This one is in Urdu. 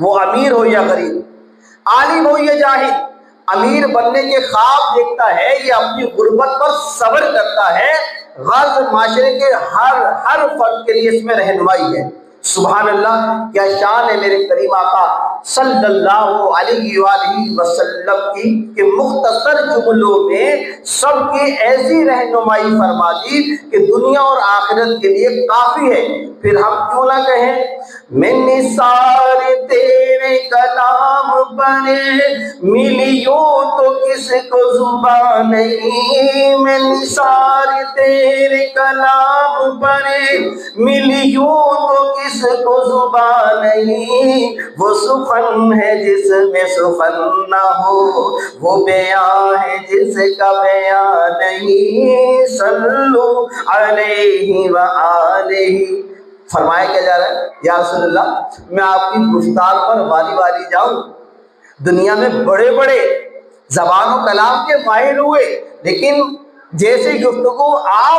وہ امیر ہو یا غریب، عالم ہو یا جاہل، امیر بننے کے خواب دیکھتا ہے، یہ اپنی غربت پر صبر کرتا ہے، غرض معاشرے کے ہر فرد کے لیے اس میں رہنمائی ہے۔ سبحان اللہ، کیا شان ہے میرے کریم آقا صلی اللہ علیہ وآلہ وسلم کی کہ مختصر جملوں میں سب کی ایسی رہنمائی فرما دی کہ دنیا اور آخرت کے لیے کافی ہے۔ پھر ہم کیوں نہ کہیں میں نثار تیرے کلام پڑھے ملیوں تو کس کو زبان نہیں، میں نثار تیرے کلام پڑھے ملیوں تو کس کو زبان نہیں، وہ سخن ہے جس میں سخن نہ ہو، وہ بیان ہے جس کا بیان نہیں، صلو علیہ وآلہ۔ فرمایا کیا جا رہا ہے؟ یا رسول اللہ، میں آپ کی گفتار پر والی والی جاؤں؟ دنیا میں بڑے بڑے زبان و کلام کے ماہر ہوئے، لیکن جیسی گفتگو آپ